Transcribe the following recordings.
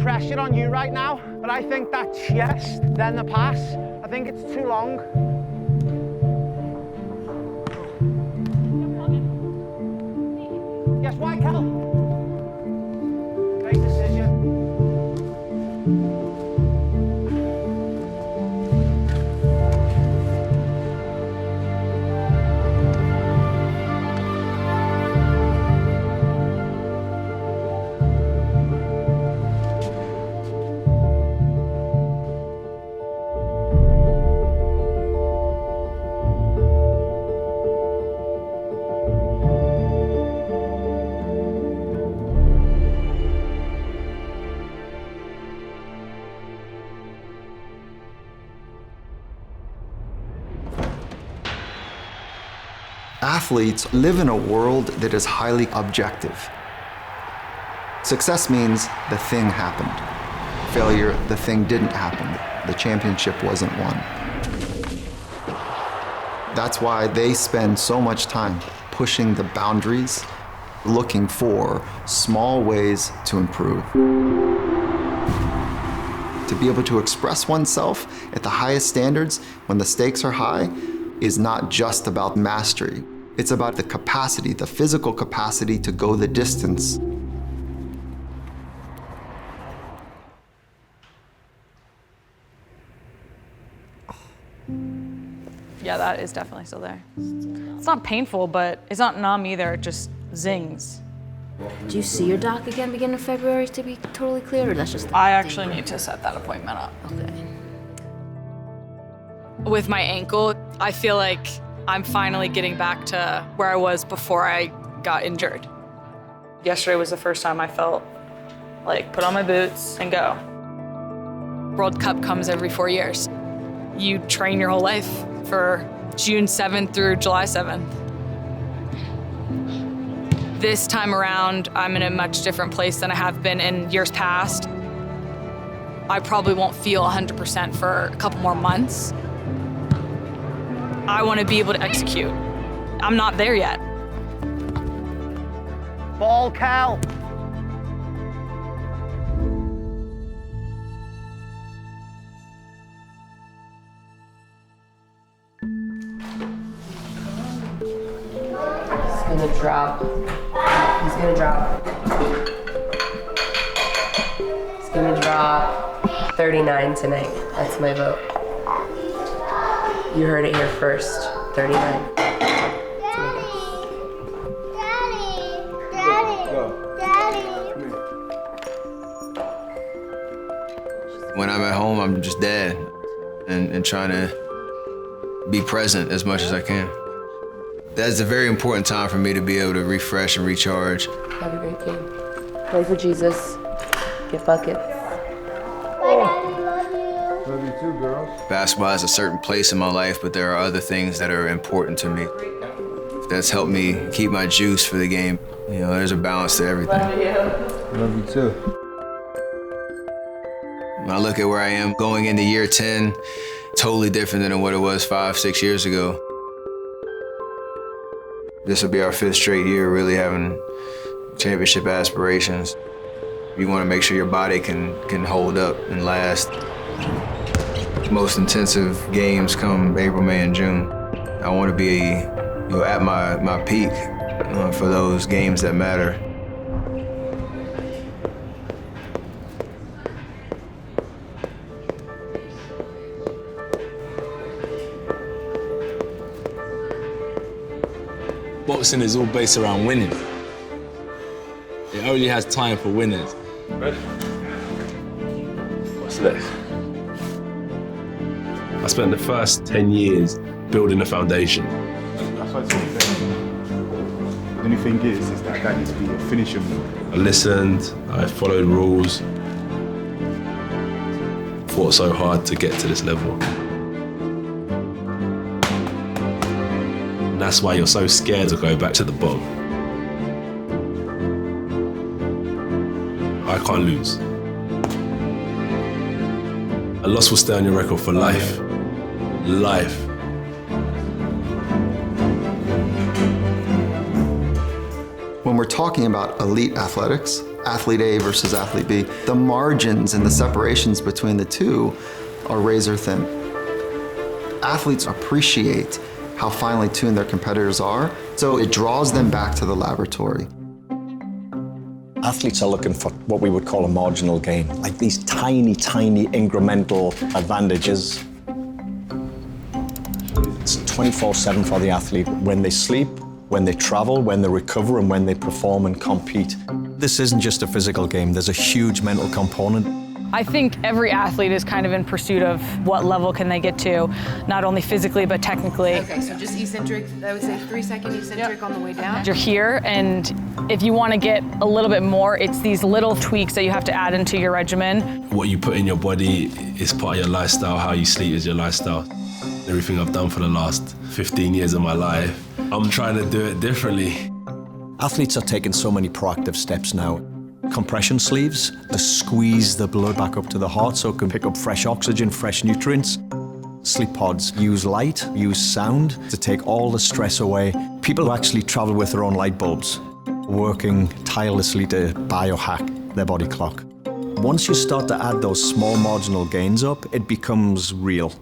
pressure on you right now, but I think that chest, then the pass, I think it's too long. Yes, why, Cal? Great decision. Athletes live in a world that is highly objective. Success means the thing happened. Failure, the thing didn't happen. The championship wasn't won. That's why they spend so much time pushing the boundaries, looking for small ways to improve. To be able to express oneself at the highest standards when the stakes are high is not just about mastery. It's about the capacity, the physical capacity to go the distance. Yeah, that is definitely still there. It's not painful, but it's not numb either. It just zings. Do you see your doc again beginning of February, to be totally clear, or that's just the I actually need to set that appointment up. Okay. With my ankle, I feel like I'm finally getting back to where I was before I got injured. Yesterday was the first time I felt like put on my boots and go. World Cup comes every 4 years. You train your whole life for June 7th through July 7th. This time around, I'm in a much different place than I have been in years past. I probably won't feel 100% for a couple more months. I want to be able to execute. I'm not there yet. Ball, Cal. He's gonna drop. He's gonna drop. He's gonna drop 39 tonight. That's my vote. You heard it here first. 39. When I'm at home, I'm just dad and trying to be present as much as I can. That's a very important time for me to be able to refresh and recharge. Have a great game. Play for Jesus. Get buckets. Love you too, girls. Basketball has a certain place in my life, but there are other things that are important to me. That's helped me keep my juice for the game. You know, there's a balance to everything. Love you. Love you too. When I look at where I am going into year 10, totally different than what it was 5, 6 years ago. This will be our 5th straight year really having championship aspirations. You want to make sure your body can hold up and last. Most intensive games come April, May, and June. I want to be at my peak for those games that matter. Boxing is all based around winning. It only has time for winners. Ready? What's next? I spent the first 10 years building a foundation. That's what I'm saying. The only thing is that needs to be a finishing move. I listened, I followed rules, fought so hard to get to this level. And that's why you're so scared to go back to the bottom. I can't lose. A loss will stay on your record for life. Life. When we're talking about elite athletics, athlete A versus athlete B, the margins and the separations between the two are razor thin. Athletes appreciate how finely tuned their competitors are, so it draws them back to the laboratory. Athletes are looking for what we would call a marginal gain, like these tiny, tiny incremental advantages. It's 24/7 for the athlete. When they sleep, when they travel, when they recover, and when they perform and compete. This isn't just a physical game, there's a huge mental component. I think every athlete is kind of in pursuit of what level can they get to, not only physically, but technically. Okay, so just eccentric, I would say 3-second eccentric on the way down. You're here, and if you want to get a little bit more, it's these little tweaks that you have to add into your regimen. What you put in your body is part of your lifestyle. How you sleep is your lifestyle. Everything I've done for the last 15 years of my life, I'm trying to do it differently. Athletes are taking so many proactive steps now. Compression sleeves to squeeze the blood back up to the heart so it can pick up fresh oxygen, fresh nutrients. Sleep pods use light, use sound to take all the stress away. People actually travel with their own light bulbs, working tirelessly to biohack their body clock. Once you start to add those small marginal gains up, it becomes real.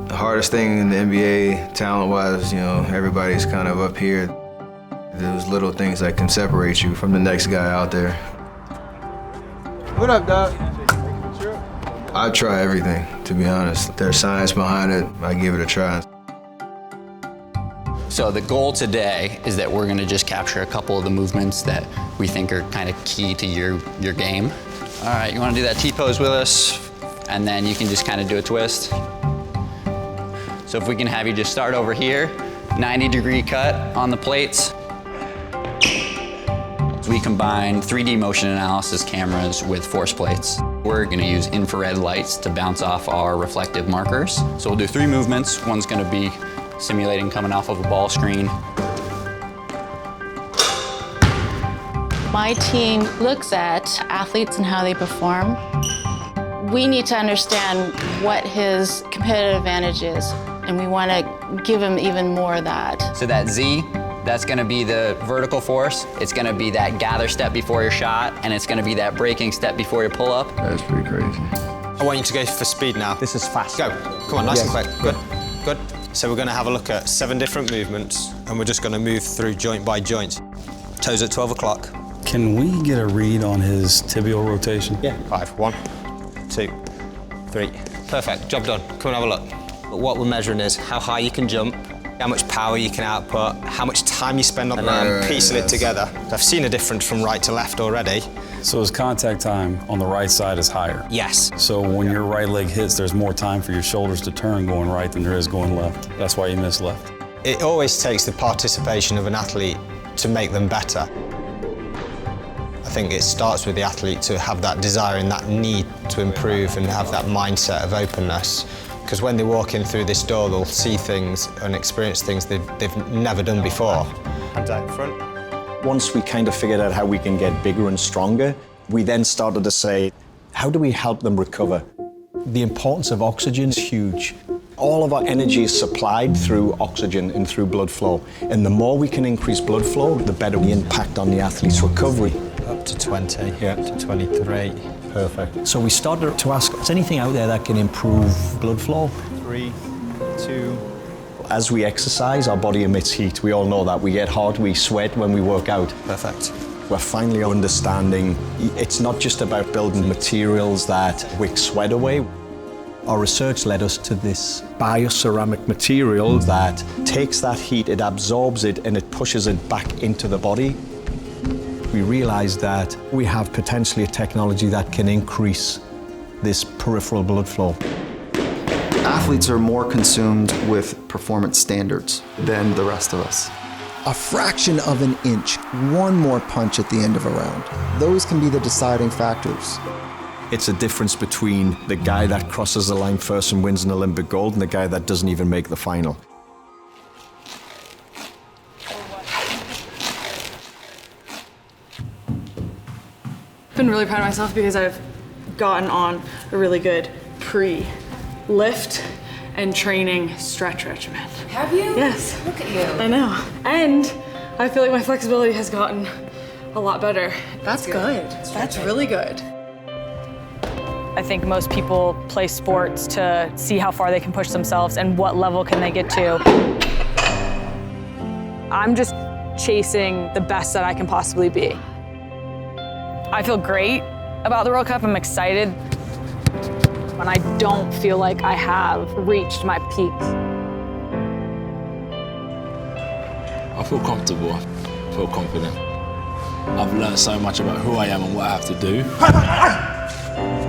The hardest thing in the NBA, talent-wise, you know, everybody's kind of up here. Those little things that can separate you from the next guy out there. What up, dog? I try everything, to be honest. There's science behind it, I give it a try. So the goal today is that we're gonna just capture a couple of the movements that we think are kind of key to your game. All right, you wanna do that T-pose with us, and then you can just kind of do a twist. So if we can have you just start over here, 90-degree cut on the plates. We combine 3D motion analysis cameras with force plates. We're gonna use infrared lights to bounce off our reflective markers. So we'll do 3 movements. One's gonna be simulating coming off of a ball screen. My team looks at athletes and how they perform. We need to understand what his competitive advantage is, and we want to give him even more of that. So that Z, that's gonna be the vertical force. It's gonna be that gather step before your shot, and it's gonna be that braking step before your pull up. That's pretty crazy. I want you to go for speed now. This is fast. Go, come on, nice and quick. Good, good. So we're gonna have a look at 7 different movements, and we're just gonna move through joint by joint. Toes at 12 o'clock. Can we get a read on his tibial rotation? Yeah. 5, 1, 2, 3. Perfect, job done. Come and have a look. But what we're measuring is how high you can jump, how much power you can output, how much time you spend on piecing it together. I've seen a difference from right to left already. So his contact time on the right side is higher? Yes. So when your right leg hits, there's more time for your shoulders to turn going right than there is going left. That's why you miss left. It always takes the participation of an athlete to make them better. I think it starts with the athlete to have that desire and that need to improve and have that mindset of openness. Because when they walk in through this door, they'll see things and experience things they've never done before. Hands out in front. Once we kind of figured out how we can get bigger and stronger, we then started to say, how do we help them recover? The importance of oxygen is huge. All of our energy is supplied through oxygen and through blood flow. And the more we can increase blood flow, the better the impact on the athlete's recovery. Up to 20, yeah, to 23. Perfect. So we started to ask, is anything out there that can improve blood flow? 3, 2. As we exercise, our body emits heat. We all know that. We get hot, we sweat when we work out. Perfect. We're finally understanding it's not just about building materials that wick sweat away. Our research led us to this bioceramic material that takes that heat, it absorbs it, and it pushes it back into the body. We realized that we have potentially a technology that can increase this peripheral blood flow. Athletes are more consumed with performance standards than the rest of us. A fraction of an inch, one more punch at the end of a round. Those can be the deciding factors. It's a difference between the guy that crosses the line first and wins an Olympic gold and the guy that doesn't even make the final. I've been really proud of myself because I've gotten on a really good pre-lift and training stretch regimen. Have you? Yes. Look at you. I know. And I feel like my flexibility has gotten a A lot better. That's good. That's really good. I think most people play sports to see how far they can push themselves and what level can they get to. I'm just chasing the best that I can possibly be. I feel great about the World Cup. I'm excited when I don't feel like I have reached my peak. I feel comfortable, I feel confident. I've learned so much about who I am and what I have to do.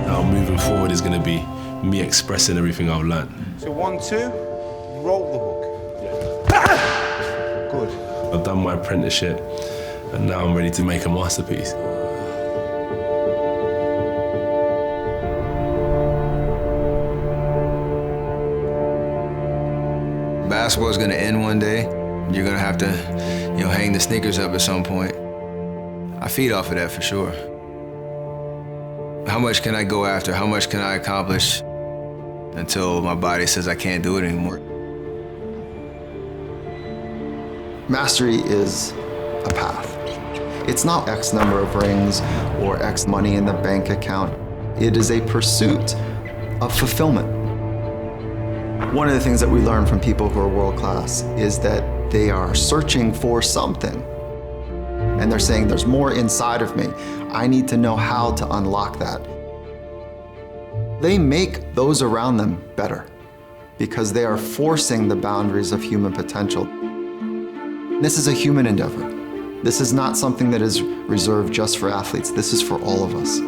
Now moving forward is going to be me expressing everything I've learned. So 1, 2, roll the hook. Good. I've done my apprenticeship and now I'm ready to make a masterpiece. Basketball's gonna end one day. You're gonna have to, hang the sneakers up at some point. I feed off of that for sure. How much can I go after? How much can I accomplish until my body says I can't do it anymore? Mastery is a path. It's not X number of rings or X money in the bank account. It is a pursuit of fulfillment. One of the things that we learn from people who are world class is that they are searching for something. And they're saying, there's more inside of me. I need to know how to unlock that. They make those around them better because they are forcing the boundaries of human potential. This is a human endeavor. This is not something that is reserved just for athletes. This is for all of us.